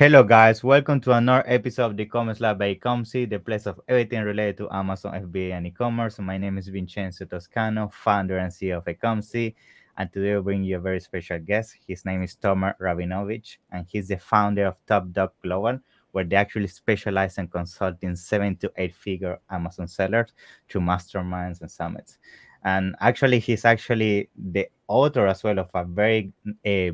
Hello, guys. Welcome to another episode of the e-commerce lab by Ecomcy, the place of everything related to Amazon FBA and e-commerce. My name is Vincenzo Toscano, founder and CEO of Ecomcy, and today we bring you a very special guest. His name is Tomer Rabinovich, and he's the founder of Top Dog Global, where they actually specialize in consulting 7 to 8 figure Amazon sellers through masterminds and summits. And actually, he's actually the author as well of a very new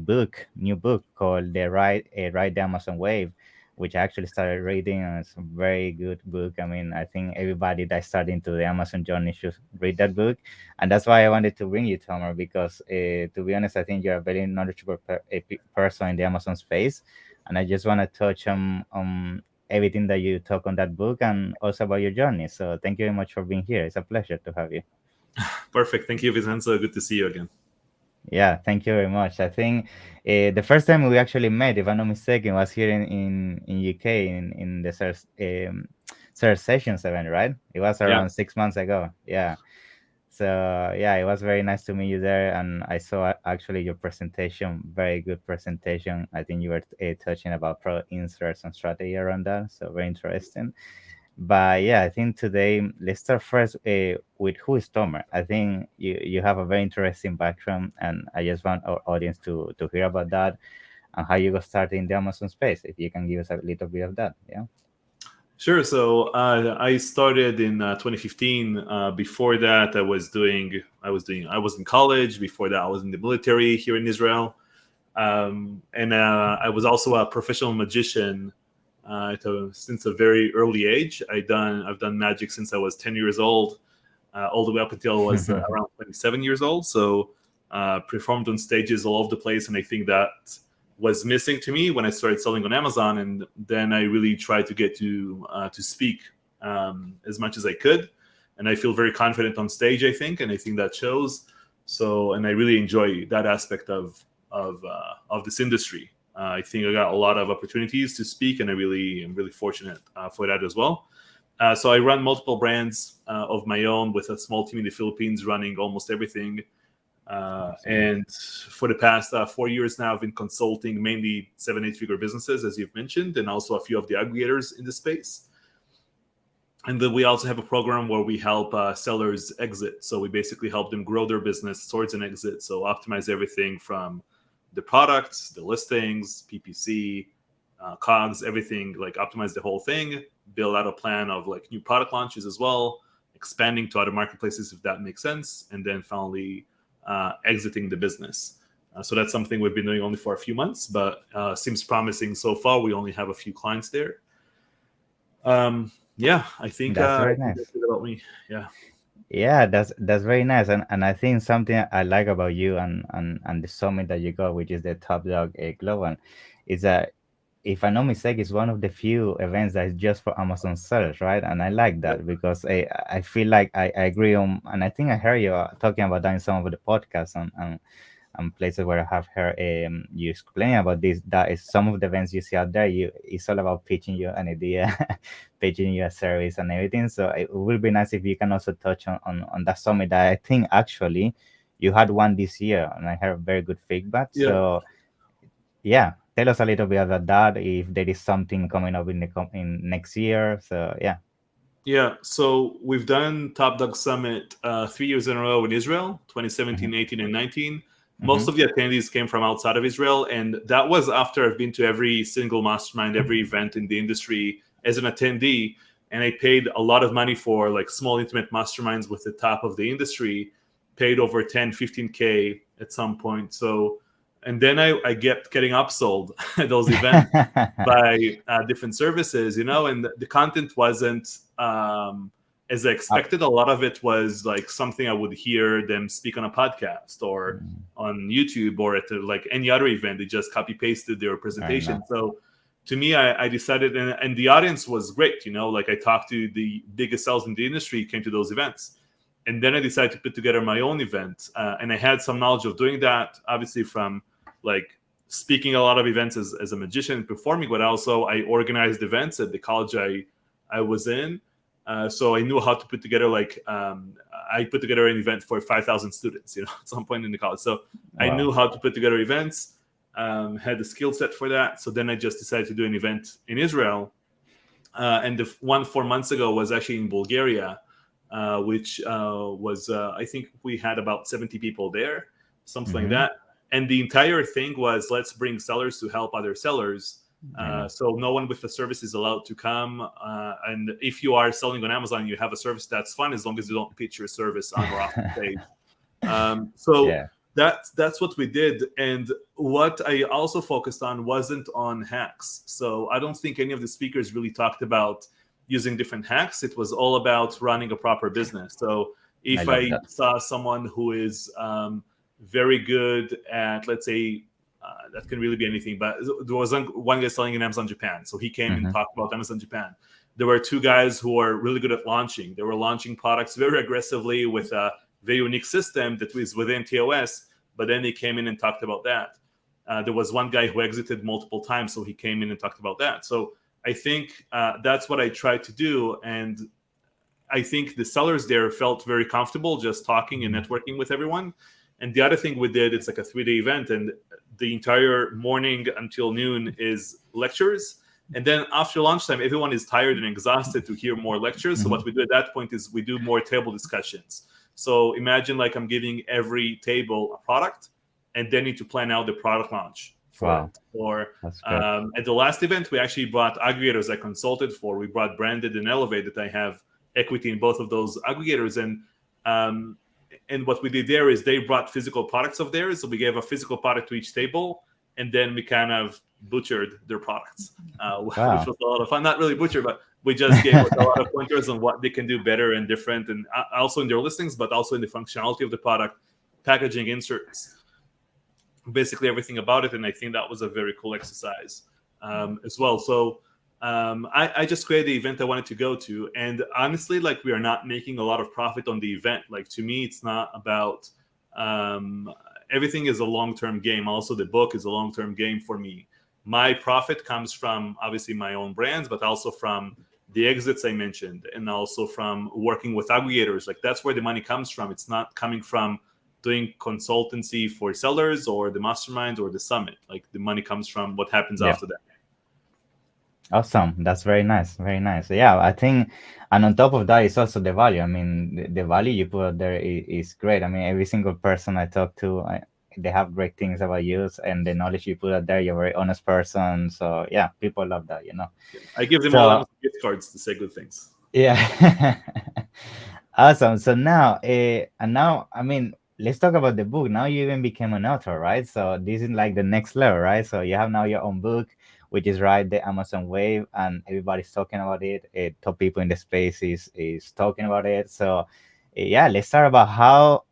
book called Ride the Amazon Wave, which I actually started reading, and it's a very good book. I mean, I think everybody that's starting to the Amazon journey should read that book, and that's why I wanted to bring you, Tomer, because to be honest, I think you're a very knowledgeable person in the Amazon space, and I just want to touch on everything that you talk on that book and also about your journey. So thank you very much for being here. It's a pleasure to have you. Perfect. Thank you, Vincenzo. Good to see you again. Yeah, thank you very much. I think the first time we actually met, if I'm not mistaken, was here in UK in the Search Sessions event, right? It was Yeah. around 6 months ago. Yeah. So yeah, it was very nice to meet you there, and I saw actually your presentation, very good presentation. I think you were touching about product inserts and strategy around that, so very interesting. But yeah, I think today let's start first with who is Tomer. I think you have a very interesting background, and I just want our audience to hear about that and how you got started in the Amazon space. If you can give us a little bit of that, yeah. Sure. So I started in 2015. Before that, I was in college. Before that, I was in the military here in Israel, and I was also a professional magician since a very early age. I've done magic since I was 10 years old, all the way up until I was around 27 years old. So performed on stages all over the place, and I think that was missing to me when I started selling on Amazon. And then I really tried to get to speak as much as I could, and I feel very confident on stage, I think, and I think that shows. So, and I really enjoy that aspect of this industry. I think I got a lot of opportunities to speak, and I'm really fortunate for that as well. So I run multiple brands of my own with a small team in the Philippines running almost everything. And for the past 4 years now, I've been consulting mainly 7-8 figure businesses, as you've mentioned, and also a few of the aggregators in the space. And then we also have a program where we help sellers exit. So we basically help them grow their business towards an exit. So optimize everything from the products, the listings, PPC, COGS, everything, like optimize the whole thing, build out a plan of like new product launches as well, expanding to other marketplaces if that makes sense, and then finally exiting the business. So that's something we've been doing only for a few months, but seems promising so far. We only have a few clients there. Yeah, I think That's very nice. that's it about me. Yeah. Yeah, that's very nice, and I think something I like about you and the summit that you got, which is the Top Dog Global, is that if I'm not mistaken, it's one of the few events that is just for Amazon sellers, right? And I like that because I feel like I agree on, and I think I heard you talking about that in some of the podcasts and places where I have heard you explaining about this. That is some of the events you see out there. It's all about pitching you an idea, pitching you a service and everything. So it would be nice if you can also touch on that summit that I think actually you had one this year, and I heard very good feedback. Yeah. So yeah, tell us a little bit about that. If there is something coming up in next year, so yeah. Yeah, so we've done Top Dog Summit 3 years in a row in Israel, 2017, Mhm. 18, and 19. Most Mhm. of the attendees came from outside of Israel, and that was after I've been to every single mastermind, every event in the industry as an attendee, and I paid a lot of money for like small intimate masterminds with the top of the industry, paid over 10, 15K at some point. So, and then I kept getting upsold at those events by different services, and the content wasn't as I Up. expected. A lot of it was like something I would hear them speak on a podcast or on YouTube or at like any other event. They just copy pasted their I presentation. know. So to me, I decided, and the audience was great. Like I talked to the biggest sales in the industry, came to those events. And then I decided to put together my own event. And I had some knowledge of doing that, obviously from like speaking a lot of events as a magician and performing, but also I organized events at the college I was in. So I knew how to put together I put together an event for 5,000 students, at some point in the college. So I Wow. knew how to put together events. had the skill set for that. So then I just decided to do an event in Israel. And the one 4 months ago was actually in Bulgaria, which was, I think we had about 70 people there, something like that. And the entire thing was, let's bring sellers to help other sellers. So no one with the service is allowed to come. And if you are selling on Amazon and you have a service, that's fun, as long as you don't pitch your service on or off the page. That's what we did. And what I also focused on wasn't on hacks. So I don't think any of the speakers really talked about using different hacks. It was all about running a proper business. So if I saw someone who is very good at, let's say, that can really be anything, but there was one guy selling in Amazon Japan. So he came and talked about Amazon Japan. There were two guys who are really good at launching. They were launching products very aggressively with a very unique system that was within TOS, but then they came in and talked about that. There was one guy who exited multiple times, so he came in and talked about that. So I think that's what I tried to do. And I think the sellers there felt very comfortable just talking and networking with everyone. And the other thing we did, it's like a 3-day event, and the entire morning until noon is lectures. And then after lunchtime, everyone is tired and exhausted to hear more lectures. So what we do at that point is we do more table discussions. So imagine like I'm giving every table a product, and they need to plan out the product launch. Wow. Or at the last event, we actually brought aggregators I consulted for. We brought Branded and Elevate, that I have equity in both of those aggregators. And what we did there is they brought physical products of theirs. So we gave a physical product to each table, and then we kind of butchered their products, which was a lot of fun. Not really butchered, but we just gave a lot of pointers on what they can do better and different, and also in their listings, but also in the functionality of the product, packaging, inserts, basically everything about it. And I think that was a very cool exercise as well. So I just created the event I wanted to go to. And honestly, like, we are not making a lot of profit on the event. Like, to me, it's not about everything is a long-term game. Also, the book is a long-term game for me. My profit comes from obviously my own brands, but also from the exits I mentioned, and also from working with aggregators. Like, that's where the money comes from. It's not coming from doing consultancy for sellers or the mastermind or the summit. Like, the money comes from what happens after that. Awesome. That's very nice. Very nice. Yeah, I think, and on top of that, it's also the value. I mean, the value you put out there is great. I mean, every single person I talk to, they have great things about you, and the knowledge you put out there. You're a very honest person. So yeah, people love that, you know. I give them all gift cards to say good things. Yeah. Awesome. So now, I mean, let's talk about the book. Now you even became an author, right? So this is like the next level, right? So you have now your own book, which is the Amazon Wave, and everybody's talking about it. Top people in the space is talking about it. So yeah, let's start about how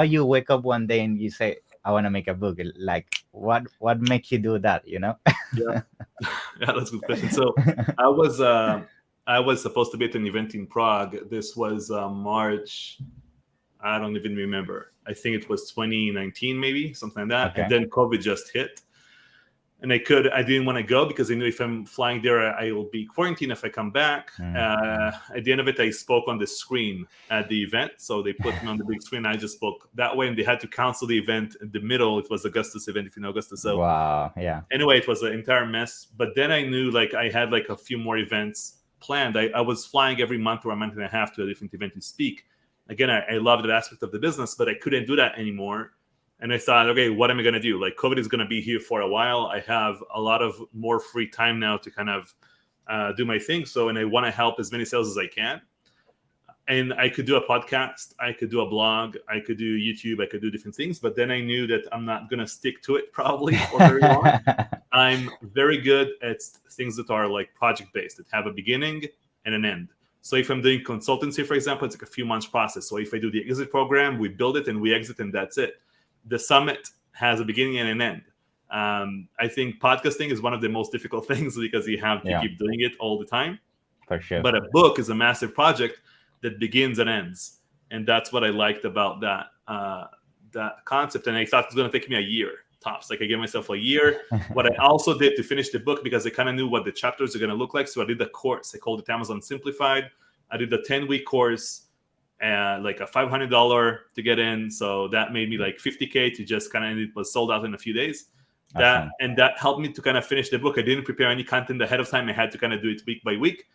you wake up one day and you say, I want to make a book. Like, what makes you do that, you know? Yeah, that's a good question. So I was supposed to be at an event in Prague. This was March, I don't even remember. I think it was 2019, maybe, something like that. Okay. And then COVID just hit. And I didn't want to go because I knew if I'm flying there, I will be quarantined if I come back. At the end of it, I spoke on the screen at the event. So they put me on the big screen. I just spoke that way, and they had to cancel the event in the middle. It was Augustus event, if you know Augustus. So wow, yeah. Anyway, it was an entire mess. But then I knew, like, I had like a few more events planned. I was flying every month or a month and a half to a different event to speak. Again, I love that aspect of the business, but I couldn't do that anymore. And I thought, okay, what am I going to do? Like, COVID is going to be here for a while. I have a lot of more free time now to kind of do my thing. So, and I want to help as many sales as I can. And I could do a podcast. I could do a blog. I could do YouTube. I could do different things. But then I knew that I'm not going to stick to it probably for very long. I'm very good at things that are like project-based, that have a beginning and an end. So if I'm doing consultancy, for example, it's like a few months process. So if I do the exit program, we build it and we exit, and that's it. The summit has a beginning and an end. I think podcasting is one of the most difficult things because you have to keep doing it all the time. For sure. But a book is a massive project that begins and ends. And that's what I liked about that concept. And I thought it was going to take me a year tops. Like, I gave myself a year. What I also did to finish the book, because I kind of knew what the chapters are going to look like. So I did a course. I called it Amazon Simplified. I did a 10-week course. Like a $500 to get in, so that made me like $50K to just kind of, it was sold out in a few days. Awesome. That helped me to kind of finish the book. I didn't prepare any content ahead of time. I had to kind of do it week by week,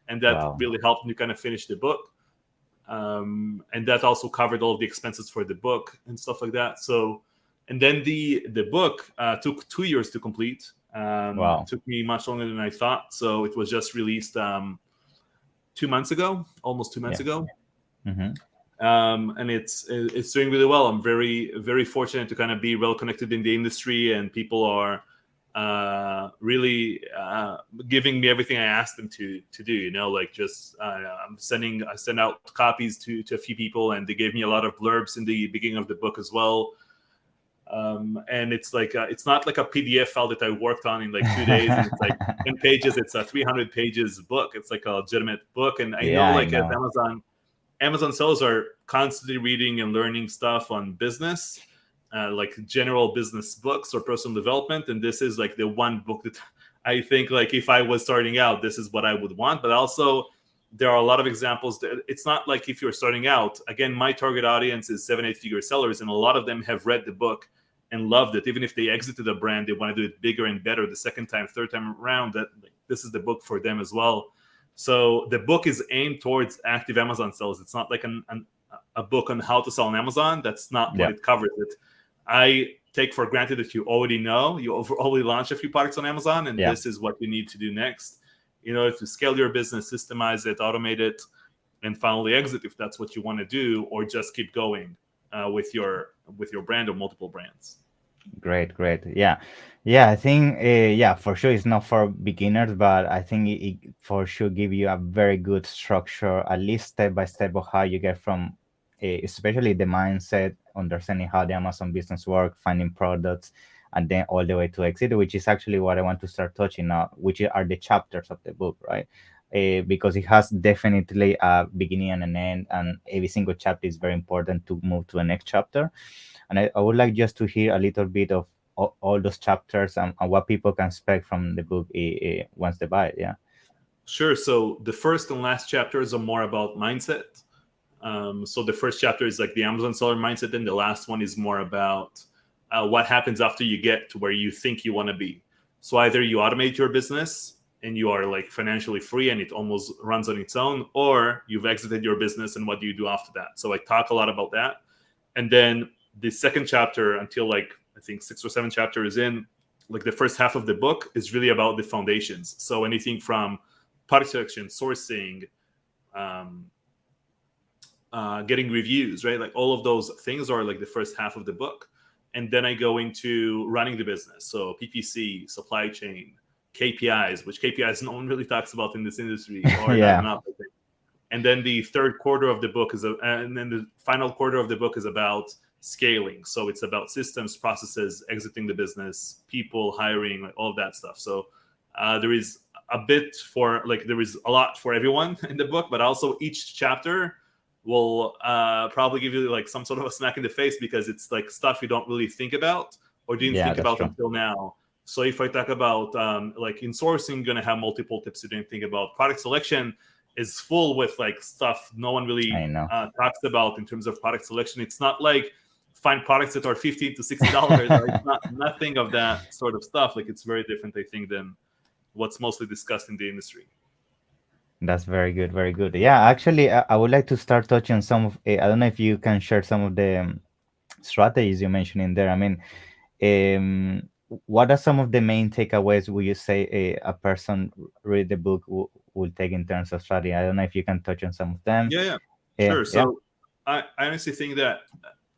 and that Wow. really helped me kind of finish the book. And that also covered all of the expenses for the book and stuff like that. So, and then the book took 2 years to complete. Wow. It took me much longer than I thought. So it was just released 2 months ago, almost 2 months ago. Mm-hmm. And it's doing really well. I'm very, very fortunate to kind of be well connected in the industry, and people are really giving me everything I asked them to do. You know, like just I send out copies to a few people, and they gave me a lot of blurbs in the beginning of the book as well. And it's like it's not like a PDF file that I worked on in like 2 days, and it's like 10 pages. It's a 300 pages book. It's like a legitimate book, and I know, like, as Amazon sellers are constantly reading and learning stuff on business, like general business books or personal development. And this is like the one book that I think, like, if I was starting out, this is what I would want. But also, there are a lot of examples that it's not like if you're starting out. Again, my target audience is 7-8 figure sellers, and a lot of them have read the book and loved it. Even if they exited a brand, they want to do it bigger and better the second time, third time around. That, like, this is the book for them as well. So the book is aimed towards active Amazon sellers. It's not like a book on how to sell on Amazon. That's not what it covers. It. I take for granted that you already know. You already launched a few products on Amazon, and this is what you need to do next in order to scale your business, systemize it, automate it, and finally exit if that's what you want to do, or just keep going with your brand or multiple brands. Great. I think for sure it's not for beginners, but I think it for sure give you a very good structure, at least step by step, of how you get from especially the mindset, understanding how the Amazon business work, finding products, and then all the way to exit, which is actually what I want to start touching now, which are the chapters of the book, right? Because it has definitely a beginning and an end, and every single chapter is very important to move to the next chapter. And I would like just to hear a little bit of all those chapters and what people can expect from the book once they buy it. Yeah. Sure. So the first and last chapters are more about mindset. So the first chapter is like the Amazon seller mindset, and the last one is more about what happens after you get to where you think you want to be. So either you automate your business and you are like financially free and it almost runs on its own, or you've exited your business and what do you do after that? So I talk a lot about that. And then the second chapter, until like I think 6 or 7 chapters in, like the first half of the book is really about the foundations. So anything from product selection, sourcing, getting reviews, right? Like all of those things are like the first half of the book. And then I go into running the business. So PPC, supply chain, KPIs, which KPIs no one really talks about in this industry, or not enough, I think. And then the third quarter of the book is, and then the final quarter of the book is about scaling. So it's about systems, processes, exiting the business, people, hiring, like all of that stuff. So there is a bit for, like, there is a lot for everyone in the book, but also each chapter will probably give you like some sort of a smack in the face, because it's like stuff you don't really think about or didn't think about until now. So if I talk about like in sourcing, you're gonna have multiple tips you didn't think about. Product selection is full with like stuff no one really talks about in terms of product selection. It's not like find products that are $50 to $60. It's not nothing of that sort of stuff. Like, it's very different, I think, than what's mostly discussed in the industry. That's very good, very good. Yeah, actually, I would like to start touching some of. I don't know if you can share some of the strategies you mentioned in there. I mean, what are some of the main takeaways would you say a person read the book will take in terms of strategy? I don't know if you can touch on some of them. Yeah, sure. So I honestly think that,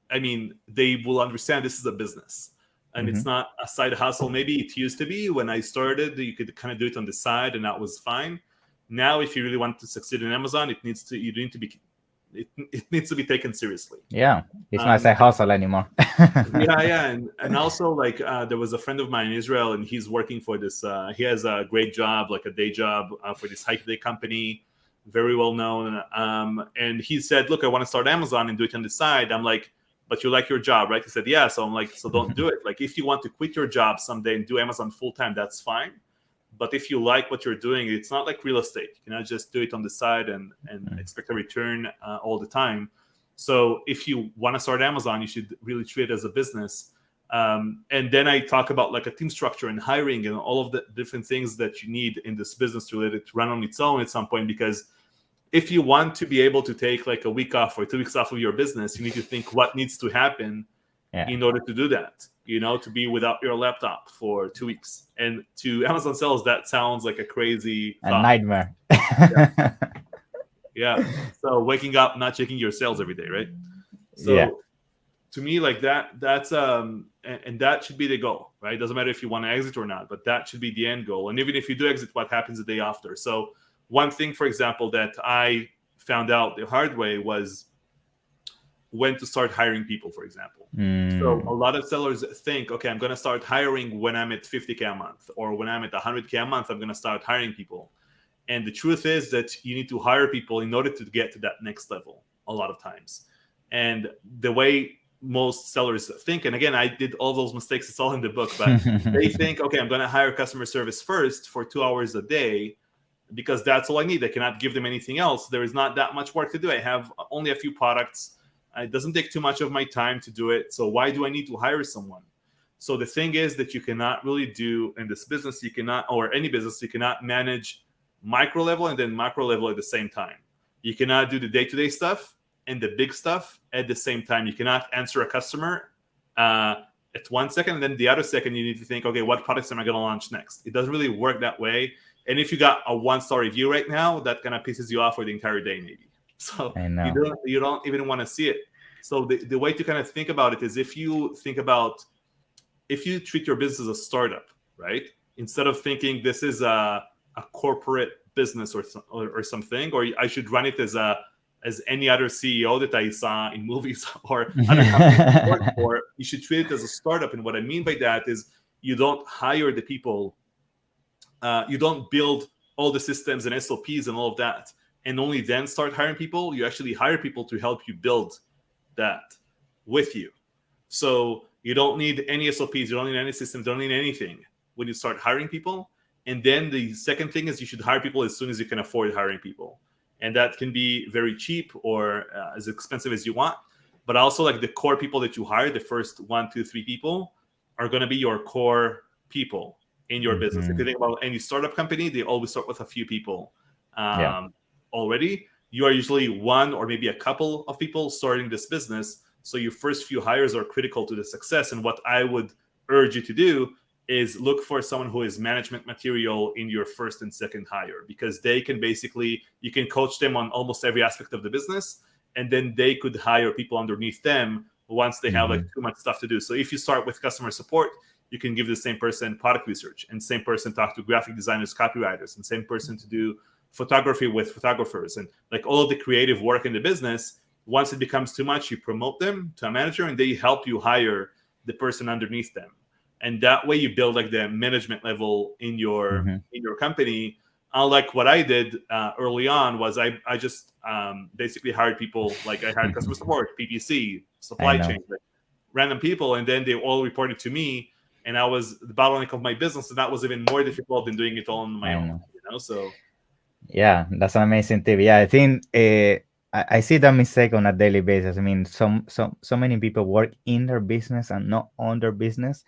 I mean, they will understand this is a business and it's not a side hustle. Maybe it used to be when I started, you could kind of do it on the side and that was fine. Now, if you really want to succeed in Amazon, it needs to be taken seriously. Yeah, it's not a side hustle anymore. And also, like, there was a friend of mine in Israel, and he's working for this. He has a great job, like a day job, for this high-tech company, very well known. And he said, "Look, I want to start Amazon and do it on the side." I'm like, "But you like your job, right?" He said, "Yeah." So I'm like, "So don't do it. Like, if you want to quit your job someday and do Amazon full time, that's fine. But if you like what you're doing, it's not like real estate. You cannot just do it on the side and expect a return all the time." So if you want to start Amazon, you should really treat it as a business. And then I talk about like a team structure and hiring and all of the different things that you need in this business to let it run on its own at some point. Because if you want to be able to take like a week off or 2 weeks off of your business, you need to think what needs to happen in order to do that, to be without your laptop for 2 weeks. And to Amazon sellers, that sounds like a crazy thought. nightmare. Yeah. So waking up, not checking your sales every day, right? So to me, like that's and that should be the goal, right? It doesn't matter if you want to exit or not, but that should be the end goal. And even if you do exit, what happens the day after? So one thing, for example, that I found out the hard way was when to start hiring people, for example. So a lot of sellers think, okay, I'm going to start hiring when I'm at 50K a month, or when I'm at 100K a month, I'm going to start hiring people. And the truth is that you need to hire people in order to get to that next level a lot of times. And the way most sellers think, and again, I did all those mistakes, it's all in the book, but they think, okay, I'm going to hire customer service first for 2 hours a day because that's all I need. I cannot give them anything else. There is not that much work to do. I have only a few products. It doesn't take too much of my time to do it. So why do I need to hire someone? So the thing is that you cannot really do in this business, you cannot, or any business, you cannot manage micro level and then macro level at the same time. You cannot do the day-to-day stuff and the big stuff at the same time. You cannot answer a customer at 1 second, and then the other second you need to think, okay, what products am I going to launch next? It doesn't really work that way. And if you got a 1-star review right now, that kind of pisses you off for the entire day, maybe. So you don't even want to see it. So the way to kind of think about it is if you treat your business as a startup, right? Instead of thinking this is a corporate business or something, or I should run it as any other CEO that I saw in movies or other companies I work for, you should treat it as a startup. And what I mean by that is you don't hire the people, you don't build all the systems and SOPs and all of that, and only then start hiring people. You actually hire people to help you build that with you. So you don't need any SOPs, you don't need any systems, you don't need anything when you start hiring people. And then the second thing is you should hire people as soon as you can afford hiring people. And that can be very cheap or as expensive as you want. But also like the core people that you hire, the first 1, 2, 3 people are going to be your core people in your business. If you think about any startup company, they always start with a few people already. You are usually one or maybe a couple of people starting this business. So your first few hires are critical to the success. And what I would urge you to do is look for someone who is management material in your first and second hire, because they can you can coach them on almost every aspect of the business. And then they could hire people underneath them once they have like too much stuff to do. So if you start with customer support, you can give the same person product research, and same person talk to graphic designers, copywriters, and same person to do photography with photographers, and like all of the creative work in the business. Once it becomes too much, you promote them to a manager and they help you hire the person underneath them. And that way you build like the management level in your company. Unlike what I did early on was I just basically hired people. Like I hired customer support, PPC, supply chain, like random people, and then they all reported to me, and I was the bottleneck of my business, and that was even more difficult than doing it all on my own. So yeah, that's an amazing tip. Yeah, I think I see that mistake on a daily basis. I mean, so many people work in their business and not on their business.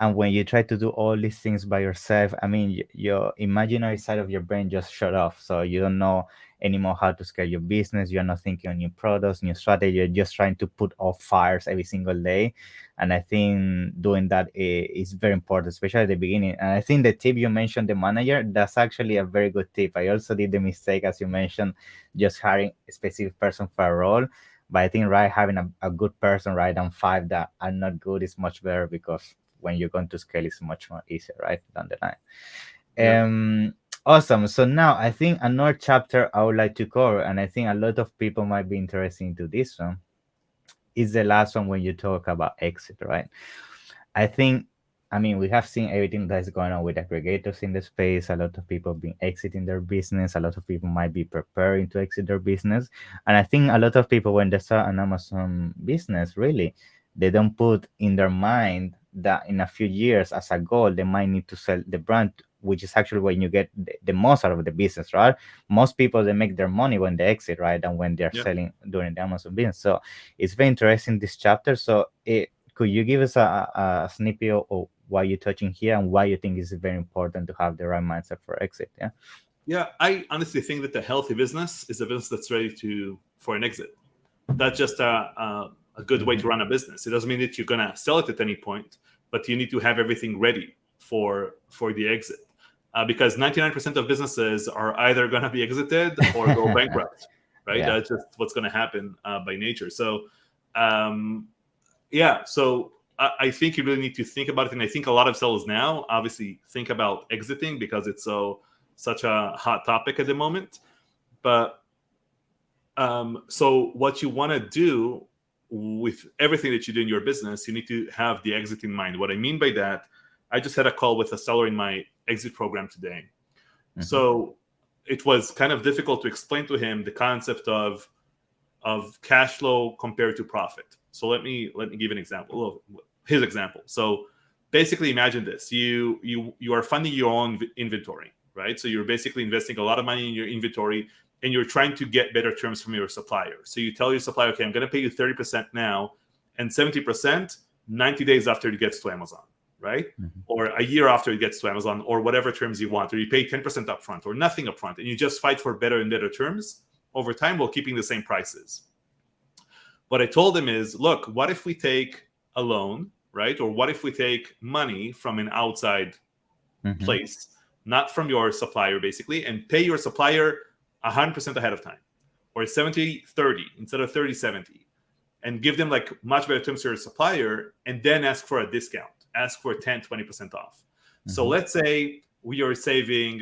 And when you try to do all these things by yourself, I mean, your imaginary side of your brain just shut off. So you don't know anymore how to scale your business. You're not thinking on new products, new strategy. You're just trying to put off fires every single day. And I think doing that is very important, especially at the beginning. And I think the tip you mentioned, the manager, that's actually a very good tip. I also did the mistake, as you mentioned, just hiring a specific person for a role. But I think having a good person, and 5 that are not good is much better, because when you're going to scale, it's much more easier, right, down the line. Awesome. So now I think another chapter I would like to cover, and I think a lot of people might be interested into this one, is the last one when you talk about exit, right? I mean, we have seen everything that's going on with aggregators in the space. A lot of people been exiting their business. A lot of people might be preparing to exit their business. And I think a lot of people, when they start an Amazon business, really, they don't put in their mind that in a few years as a goal, they might need to sell the brand, which is actually when you get the most out of the business, right? Most people, they make their money when they exit, right? And when they're selling during the Amazon business. So it's very interesting, this chapter. So could you give us a snippet of why you're touching here and why you think it's very important to have the right mindset for exit? Yeah. Yeah, I honestly think that a healthy business is a business that's ready for an exit. That's just a good way to run a business. It doesn't mean that you're gonna sell it at any point, but you need to have everything ready for the exit. Because 99% of businesses are either gonna be exited or go bankrupt, right? Yeah. That's just what's gonna happen by nature. So, yeah. So I think you really need to think about it, and I think a lot of sellers now obviously think about exiting because it's such a hot topic at the moment. But so what you want to do with everything that you do in your business, you need to have the exit in mind. What I mean by that, I just had a call with a seller in my exit program today. So it was kind of difficult to explain to him the concept of cash flow compared to profit. So let me give an example of his example. So basically, imagine this: you are funding your own inventory, right? So you're basically investing a lot of money in your inventory, and you're trying to get better terms from your supplier. So you tell your supplier, okay, I'm going to pay you 30% now and 70% 90 days after it gets to Amazon, right? Or a year after it gets to Amazon, or whatever terms you want, or you pay 10% upfront or nothing upfront, and you just fight for better and better terms over time while keeping the same prices. What I told him is, look, what if we take a loan, right? Or what if we take money from an outside place, not from your supplier, basically, and pay your supplier 100% ahead of time, or 70-30 instead of 30-70, and give them like much better terms to your supplier, and then ask for a discount, ask for 10-20% off. So let's say we are saving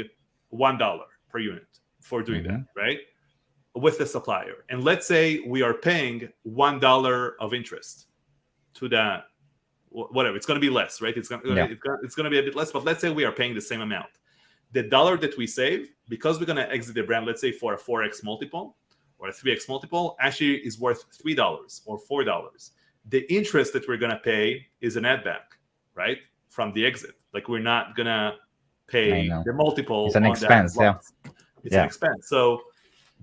$1 per unit for doing that, right? With the supplier. And let's say we are paying $1 of interest to that, whatever, it's going to be less, right? It's going to be a bit less, but let's say we are paying the same amount. The dollar that we save, because we're going to exit the brand, let's say for a 4x multiple or a 3x multiple, actually is worth $3 or $4. The interest that we're going to pay is an add back, right? From the exit. Like, we're not going to pay the multiple. It's an expense, It's an expense. So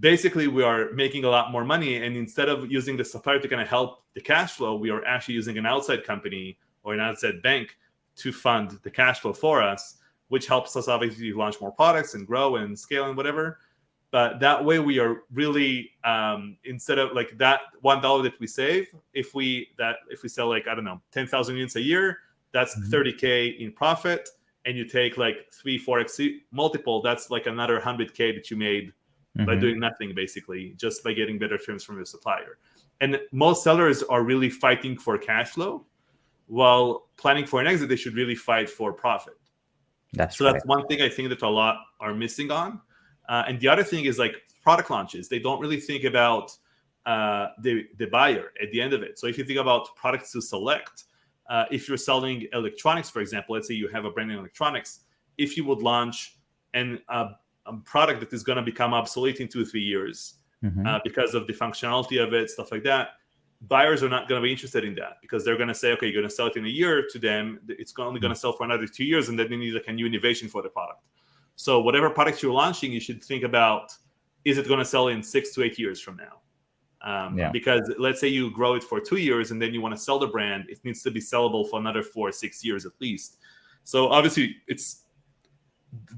basically, we are making a lot more money. And instead of using the supplier to kind of help the cash flow, we are actually using an outside company or an outside bank to fund the cash flow for us, which helps us obviously launch more products and grow and scale and whatever. But that way we are really, instead of like that $1 that we save, if we sell like, I don't know, 10,000 units a year, that's $30K in profit. And you take like 3-4x multiple, that's like another $100K that you made by doing nothing, basically, just by getting better terms from your supplier. And most sellers are really fighting for cash flow, while planning for an exit, they should really fight for profit. That's one thing I think that a lot are missing on. And the other thing is like product launches. They don't really think about the buyer at the end of it. So if you think about products to select, if you're selling electronics, for example, let's say you have a brand in electronics, if you would launch a product that is going to become obsolete in 2-3 years because of the functionality of it, stuff like that, buyers are not going to be interested in that, because they're going to say, okay, you're going to sell it in a year. To them, it's only going to sell for another 2 years, and then they need like a new innovation for the product. So whatever product you're launching, you should think about, is it going to sell in 6 to 8 years from now? Because let's say you grow it for 2 years and then you want to sell the brand, it needs to be sellable for another 4 or 6 years at least. So obviously it's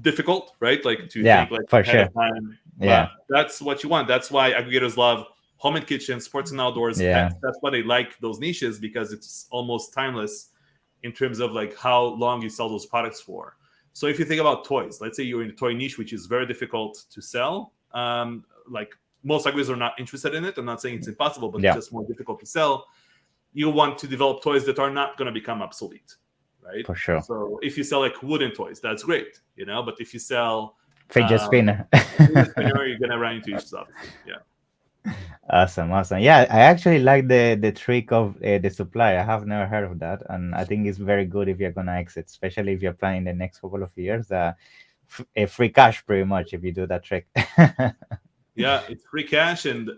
difficult, right? Like to think like for sure. Time, but that's what you want. That's why aggregators love home and kitchen, sports and outdoors. That's why they like those niches, because it's almost timeless in terms of like how long you sell those products for. So if you think about toys, let's say you're in the toy niche, which is very difficult to sell. Like most aggregators are not interested in it. I'm not saying it's impossible, but it's just more difficult to sell. You want to develop toys that are not going to become obsolete, right? For sure. So if you sell like wooden toys, that's great, but if you sell fidget spinner, you're going to run into issues, obviously. Awesome. Yeah, I actually like the trick of the supply. I have never heard of that, and I think it's very good if you're gonna exit, especially if you're planning the next couple of years. Free cash, pretty much, if you do that trick. Yeah, it's free cash, and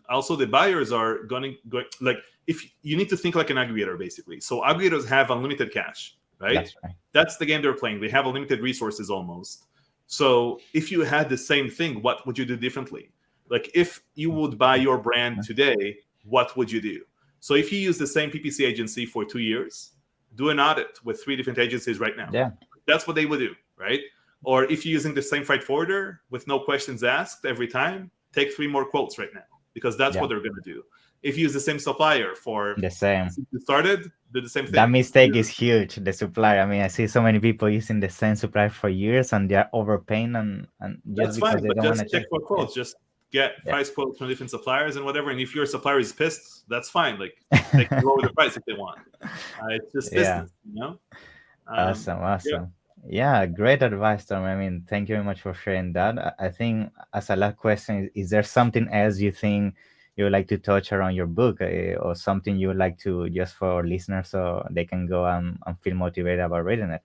also the buyers are going like, if you need to think like an aggregator, basically. So aggregators have unlimited cash, right? That's right. That's the game they're playing. They have unlimited resources almost. So if you had the same thing, what would you do differently? Like if you would buy your brand today, what would you do? So if you use the same PPC agency for 2 years, do an audit with 3 different agencies right now. Yeah. That's what they would do, right? Or if you're using the same freight forwarder with no questions asked every time, take 3 more quotes right now, because that's what they're going to do. If you use the same supplier for the same, since you started, do the same thing. That mistake is huge. The supplier. I mean, I see so many people using the same supplier for years, and they're overpaying, and just that's because fine. they But don't want just to check for quotes. Just get price quotes from different suppliers and whatever. And if your supplier is pissed, that's fine. Like they can lower the price if they want. It's just business, you know. Awesome. Yeah, great advice, Tom. I mean, thank you very much for sharing that. I think as a last question, is there something else you think you would like to touch around your book, or something you would like to just for our listeners so they can go and feel motivated about reading it?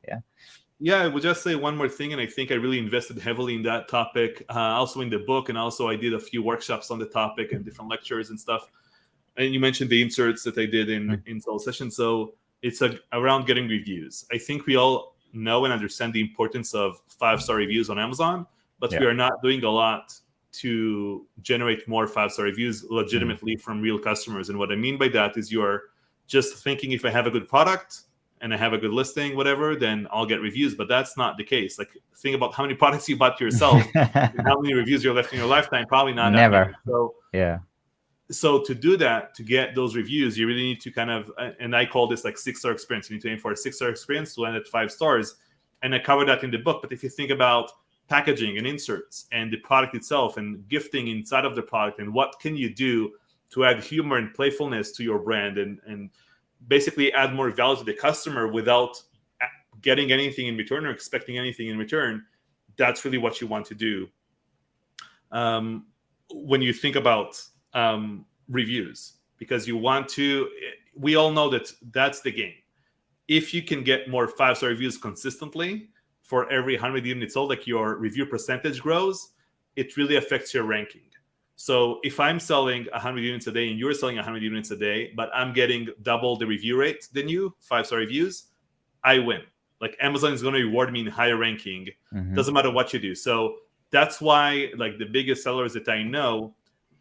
Yeah, I would just say one more thing, and I think I really invested heavily in that topic, also in the book, and also I did a few workshops on the topic and different lectures and stuff. And you mentioned the inserts that I did in Soul Session. So it's around getting reviews. I think we all know and understand the importance of 5-star reviews on Amazon, but we are not doing a lot to generate more 5-star reviews legitimately from real customers. And what I mean by that is you're just thinking, if I have a good product and I have a good listing, whatever, then I'll get reviews. But that's not the case. Like, think about how many products you bought yourself and how many reviews you're left in your lifetime. Probably not Never. that many. So to do that, to get those reviews, you really need to kind of, and I call this like 6-star experience. You need to aim for a 6-star experience to land at 5 stars. And I cover that in the book. But if you think about packaging and inserts and the product itself and gifting inside of the product, and what can you do to add humor and playfulness to your brand, and basically add more value to the customer without getting anything in return or expecting anything in return, that's really what you want to do. When you think about reviews, because you want to, we all know that that's the game. If you can get more 5-star reviews consistently, for every 100 units sold, like your review percentage grows, it really affects your ranking. So if I'm selling 100 units a day and you're selling 100 units a day, but I'm getting double the review rate than you, 5-star reviews, I win. Like, Amazon is going to reward me in higher ranking. Doesn't matter what you do. So that's why, like, the biggest sellers that I know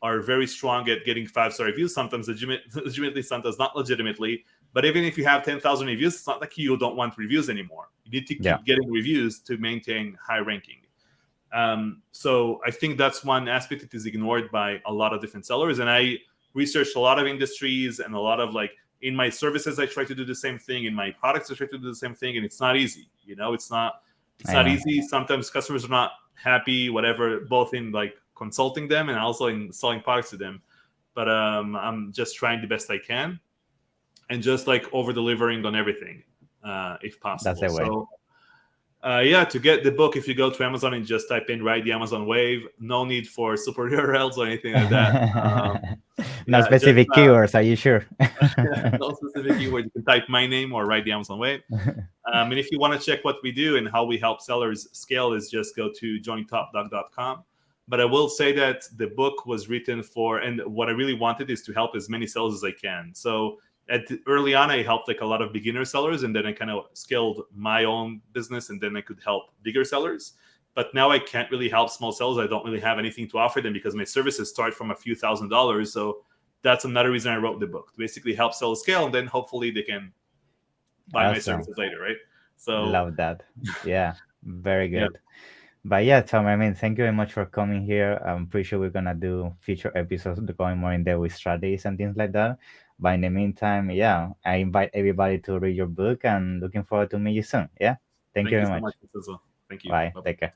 are very strong at getting 5-star reviews, sometimes legitimately, sometimes not legitimately. But even if you have 10,000 reviews, it's not like you don't want reviews anymore. You need to keep getting reviews to maintain high ranking. So I think that's one aspect that is ignored by a lot of different sellers. And I researched a lot of industries, and a lot of, like, in my services, I try to do the same thing. In my products, I try to do the same thing. And it's not easy. You know, it's not easy. Sometimes customers are not happy, whatever, both in, like, consulting them and also in selling products to them. But I'm just trying the best I can, and just, like, over delivering on everything, if possible. That's the way. So, to get the book, if you go to Amazon and just type in "Ride the Amazon Wave," no need for super URLs or anything like that. No specific keywords, are you sure? No specific keywords. You can type my name or "Ride the Amazon Wave." And if you want to check what we do and how we help sellers scale, is just go to jointopdog.com. But I will say that the book was written for, and what I really wanted is to help as many sellers as I can. So early on, I helped, like, a lot of beginner sellers, and then I kind of scaled my own business, and then I could help bigger sellers. But now I can't really help small sellers. I don't really have anything to offer them because my services start from a few $1,000s. So that's another reason I wrote the book, to basically help sellers scale, and then hopefully they can buy my services later, right? So love that. Yeah, very good. But yeah, Tom, I mean, thank you very much for coming here. I'm pretty sure we're gonna do future episodes going more in depth with strategies and things like that. But in the meantime, I invite everybody to read your book, and looking forward to meet you soon. Yeah, thank you very much. So much. Thank you. Bye. Bye-bye. Take care.